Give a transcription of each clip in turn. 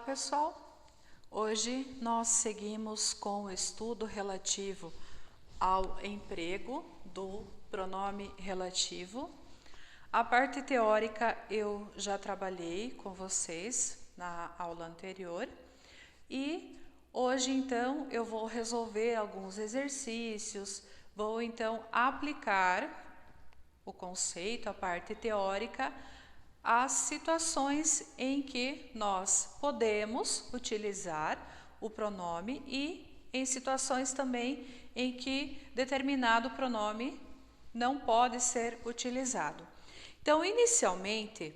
pessoal! Hoje nós seguimos com o estudo relativo ao emprego do pronome relativo. A parte teórica eu já trabalhei com vocês na aula anterior e hoje então eu vou resolver alguns exercícios, vou então aplicar o conceito, a parte teórica, as situações em que nós podemos utilizar o pronome e em situações também em que determinado pronome não pode ser utilizado. Então, inicialmente,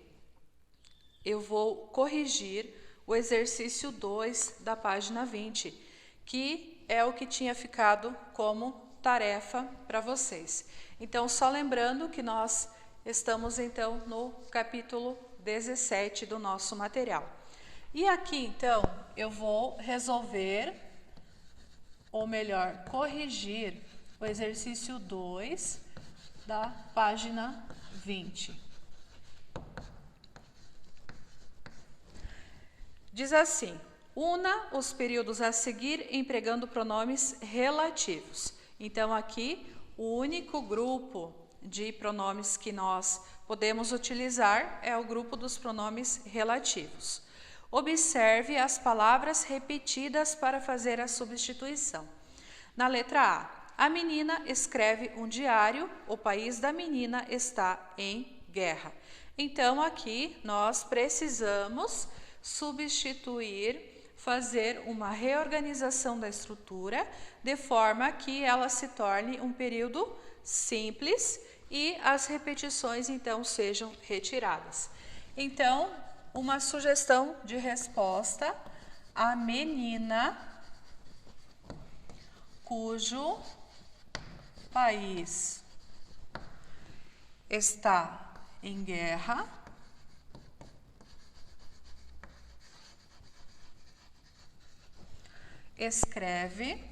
eu vou corrigir o exercício 2 da página 20, que é o que tinha ficado como tarefa para vocês. Então, só lembrando que nós estamos, então, no capítulo 17 do nosso material. E aqui, então, eu vou resolver, ou melhor, corrigir o exercício 2 da página 20. Diz assim: una os períodos a seguir empregando pronomes relativos. Então, aqui, o único grupo de pronomes que nós podemos utilizar é o grupo dos pronomes relativos. Observe as palavras repetidas para fazer a substituição. Na letra A menina escreve um diário, o país da menina está em guerra. Então, aqui nós precisamos substituir, fazer uma reorganização da estrutura, de forma que ela se torne um período simples e as repetições, então, sejam retiradas. Então, uma sugestão de resposta: a menina cujo país está em guerra escreve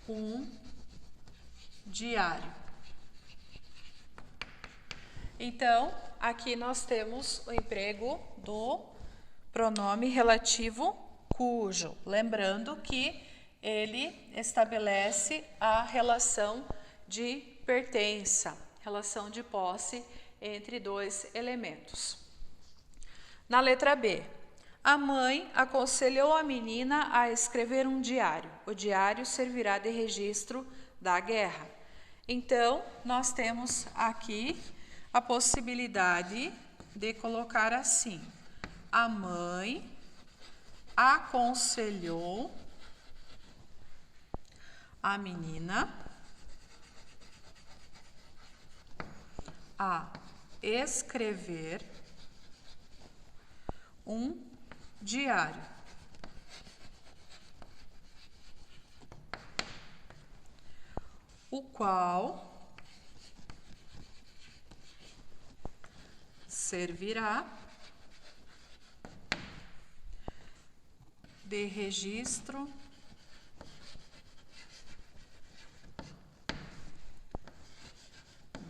um diário. Então, aqui nós temos o emprego do pronome relativo cujo, lembrando que ele estabelece a relação de pertença, relação de posse entre dois elementos. Na letra B, a mãe aconselhou a menina a escrever um diário. O diário servirá de registro da guerra. Então, nós temos aqui a possibilidade de colocar assim: a mãe aconselhou a menina a escrever um diário. O qual servirá de registro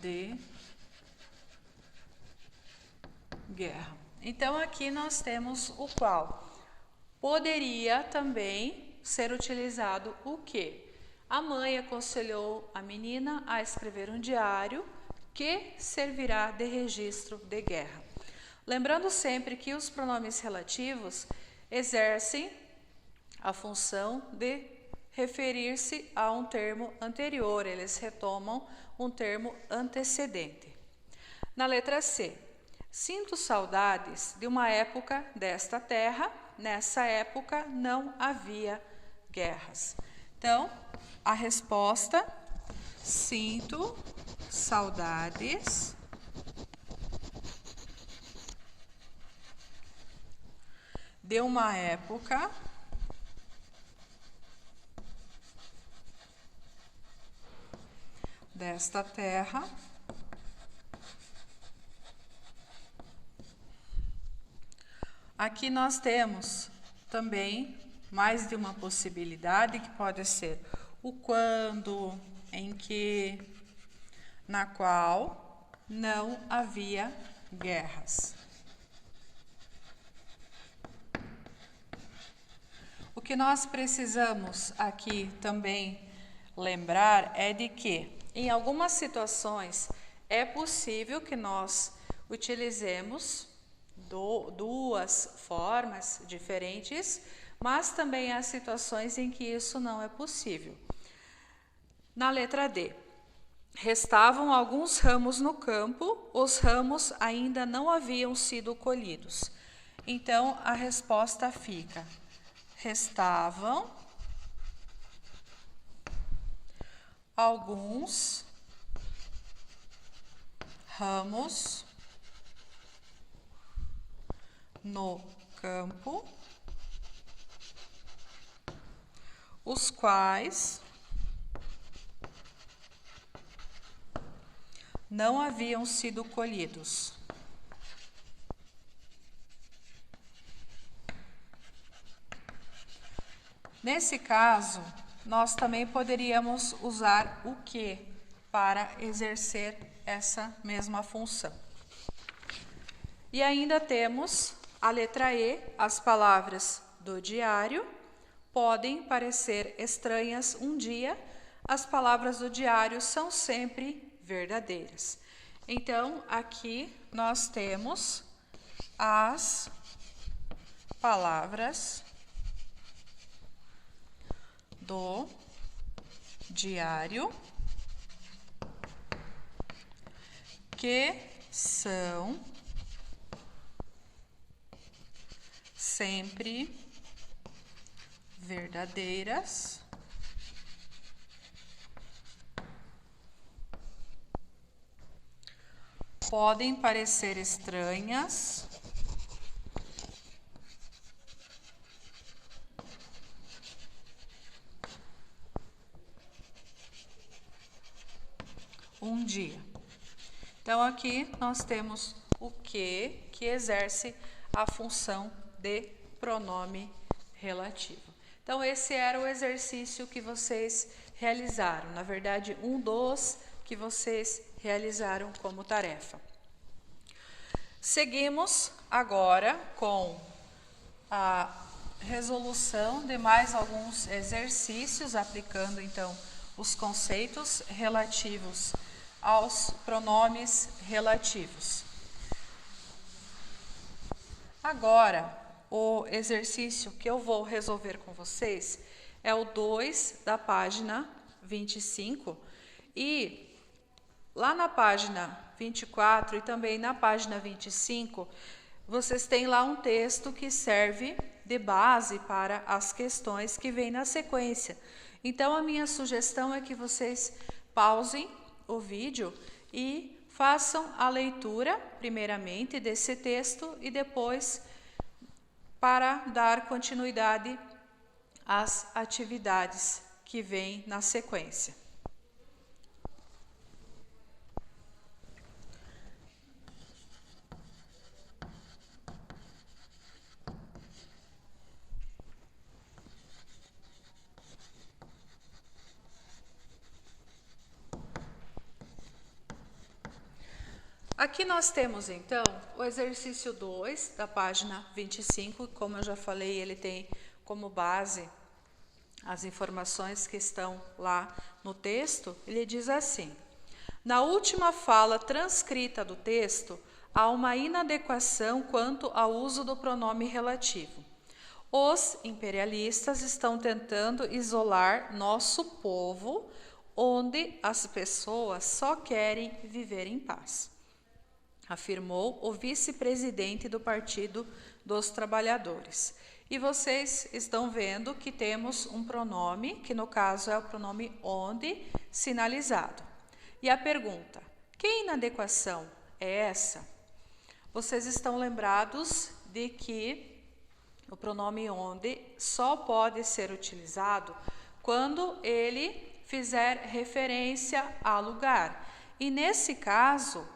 de guerra. Então, aqui nós temos o qual. Poderia também ser utilizado o que? A mãe aconselhou a menina a escrever um diário que servirá de registro de guerra. Lembrando sempre que os pronomes relativos exercem a função de referir-se a um termo anterior, eles retomam um termo antecedente. Na letra C, sinto saudades de uma época desta terra, nessa época não havia guerras. Então, a resposta: sinto saudades de uma época desta terra aqui nós temos também mais de uma possibilidade, que pode ser o quando, em que, na qual não havia guerras. que nós precisamos aqui também lembrar é de que, em algumas situações, é possível que nós utilizemos duas formas diferentes, mas também há situações em que isso não é possível. Na letra D, restavam alguns ramos no campo, os ramos ainda não haviam sido colhidos. Então, a resposta fica: restavam alguns ramos no campo, os quais não haviam sido colhidos. Nesse caso, nós também poderíamos usar o que para exercer essa mesma função. E ainda temos a letra E, as palavras do diário podem parecer estranhas um dia, as palavras do diário são sempre verdadeiras. Então, aqui nós temos as palavras do diário que são sempre verdadeiras podem parecer estranhas um dia. Então, aqui nós temos o que exerce a função de pronome relativo. Então, esse era o exercício que vocês realizaram. Na verdade, um dos que vocês realizaram como tarefa. Seguimos agora com a resolução de mais alguns exercícios, aplicando, então, os conceitos relativos aos pronomes relativos. Agora, o exercício que eu vou resolver com vocês é o 2 da página 25 e lá na página 24 e também na página 25, vocês têm lá um texto que serve de base para as questões que vêm na sequência. Então, a minha sugestão é que vocês pausem o vídeo e façam a leitura, primeiramente, desse texto e depois para dar continuidade às atividades que vêm na sequência. Aqui nós temos, então, o exercício 2 da página 25, como eu já falei, ele tem como base as informações que estão lá no texto. Ele diz assim: na última fala transcrita do texto, há uma inadequação quanto ao uso do pronome relativo. Os imperialistas estão tentando isolar nosso povo, onde as pessoas só querem viver em paz, afirmou o vice-presidente do Partido dos Trabalhadores. E vocês estão vendo que temos um pronome, que no caso é o pronome onde, sinalizado. E a pergunta: que inadequação é essa? Vocês estão lembrados de que o pronome onde só pode ser utilizado quando ele fizer referência a lugar. E nesse caso,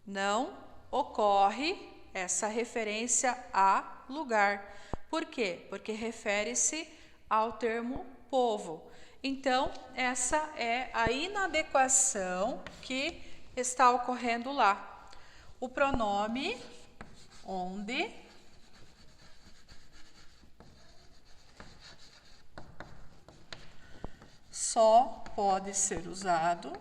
não ocorre essa referência a lugar. Por quê? Porque refere-se ao termo povo. Então, essa é a inadequação que está ocorrendo lá. O pronome onde só pode ser usado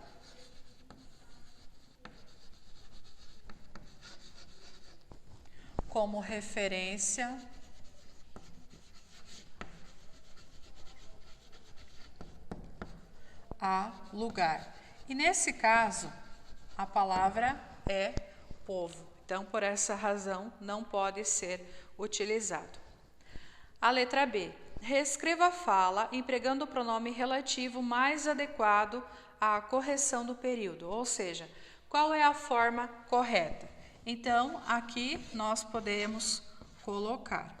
como referência a lugar. E nesse caso, a palavra é povo. Então, por essa razão, não pode ser utilizado. A letra B. Reescreva a fala empregando o pronome relativo mais adequado à correção do período, ou seja, qual é a forma correta. Então, aqui nós podemos colocar: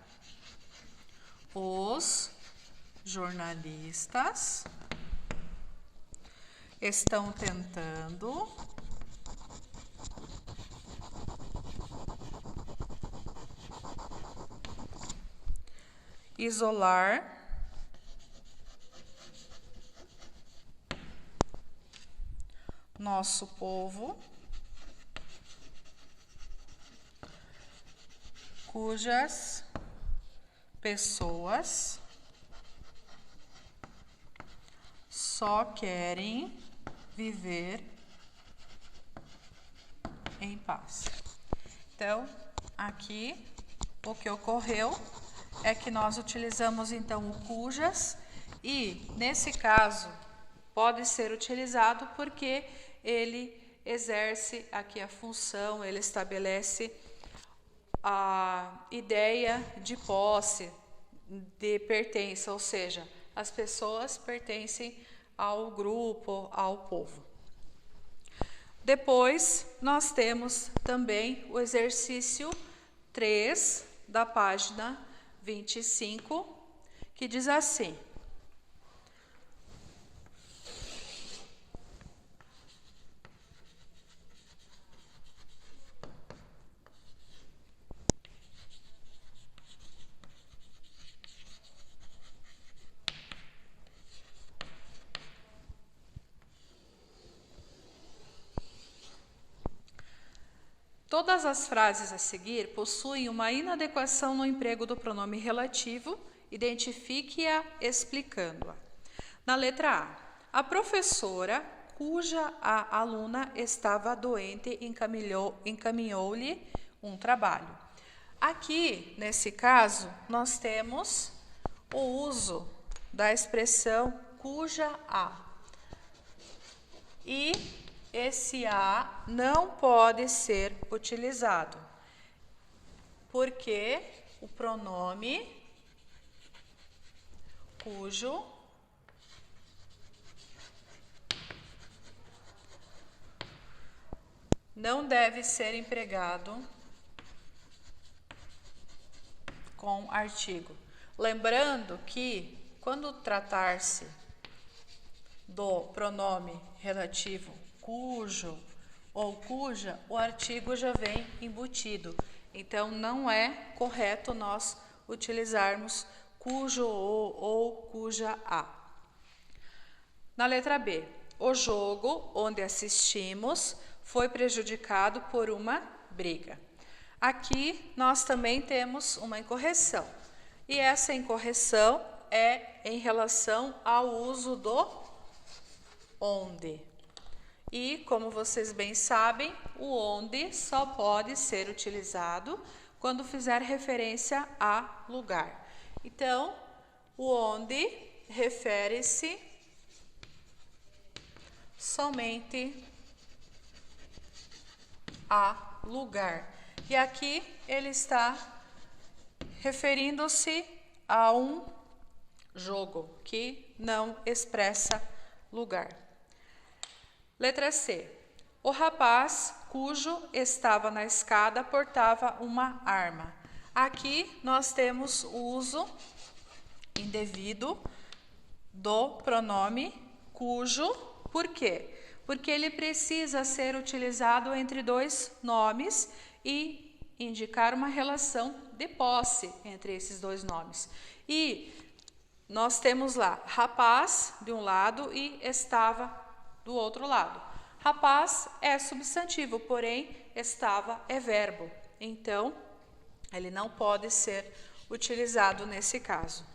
os jornalistas estão tentando isolar nosso povo, cujas pessoas só querem viver em paz. Então, aqui o que ocorreu é que nós utilizamos então o cujas e, nesse caso, pode ser utilizado porque ele exerce aqui a função, ele estabelece a ideia de posse, de pertença, ou seja, as pessoas pertencem ao grupo, ao povo. Depois, nós temos também o exercício 3 da página 25, que diz assim: todas as frases a seguir possuem uma inadequação no emprego do pronome relativo, identifique-a explicando-a. Na letra A, a professora, cuja a aluna estava doente, encaminhou-lhe um trabalho. Aqui, nesse caso, nós temos o uso da expressão cuja a. E esse a não pode ser utilizado, porque o pronome cujo não deve ser empregado com artigo. Lembrando que, quando tratar-se do pronome relativo cujo ou cuja, o artigo já vem embutido. Então, não é correto nós utilizarmos cujo ou cuja a. Na letra B, o jogo onde assistimos foi prejudicado por uma briga. Aqui nós também temos uma incorreção. E essa incorreção é em relação ao uso do onde. E, como vocês bem sabem, o onde só pode ser utilizado quando fizer referência a lugar. Então, o onde refere-se somente a lugar. E aqui ele está referindo-se a um jogo que não expressa lugar. Letra C. O rapaz cujo estava na escada portava uma arma. Aqui nós temos o uso indevido do pronome cujo. Por quê? Porque ele precisa ser utilizado entre dois nomes e indicar uma relação de posse entre esses dois nomes. E nós temos lá rapaz de um lado e estava do outro lado. Rapaz é substantivo, porém estava é verbo. Então, ele não pode ser utilizado nesse caso.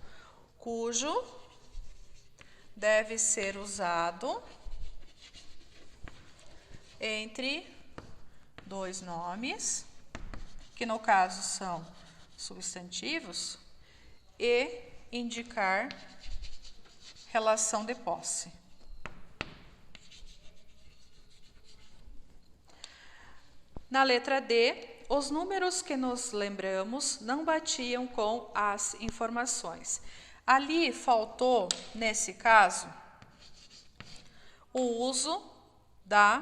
Cujo deve ser usado entre dois nomes, que no caso são substantivos, e indicar relação de posse. Na letra D, os números que nos lembramos não batiam com as informações. Ali faltou, nesse caso, o uso da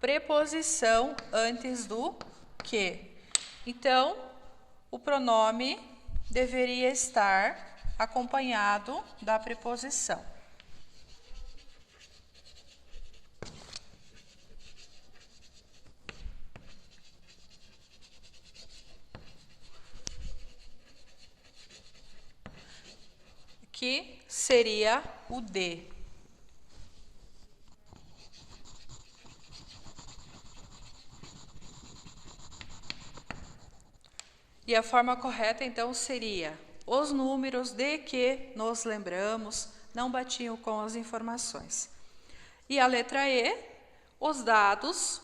preposição antes do que. Então, o pronome deveria estar acompanhado da preposição. Que seria o de. E a forma correta, então, seria: os números de que nos lembramos não batiam com as informações. E a letra E, os dados,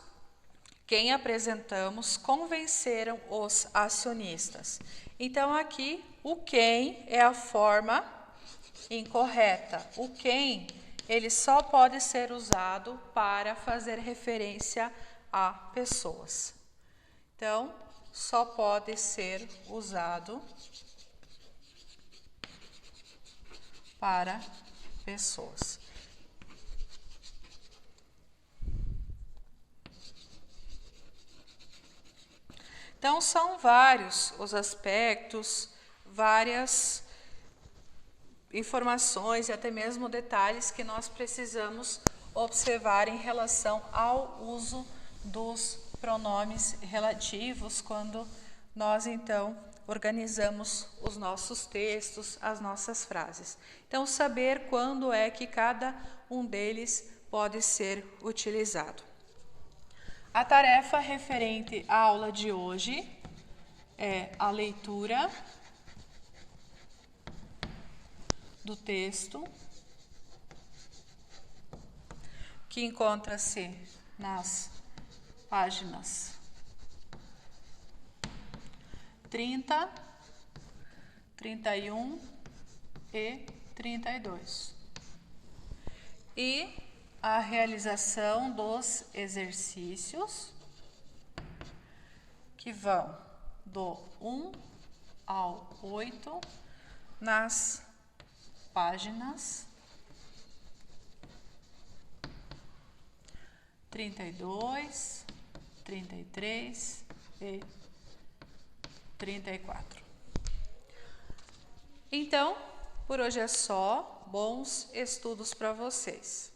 quem apresentamos, convenceram os acionistas. Então, aqui, o quem é a forma incorreta. O quem, ele só pode ser usado para fazer referência a pessoas. Então, só pode ser usado para pessoas. Então, são vários os aspectos, várias informações e até mesmo detalhes que nós precisamos observar em relação ao uso dos pronomes relativos quando nós, então, organizamos os nossos textos, as nossas frases. Então, saber quando é que cada um deles pode ser utilizado. A tarefa referente à aula de hoje é a leitura do texto, que encontra-se nas páginas 30, 31 e 32. E a realização dos exercícios, que vão do 1 ao 8, nas páginas 32, 33 e 34. Então, por hoje é só. Bons estudos para vocês.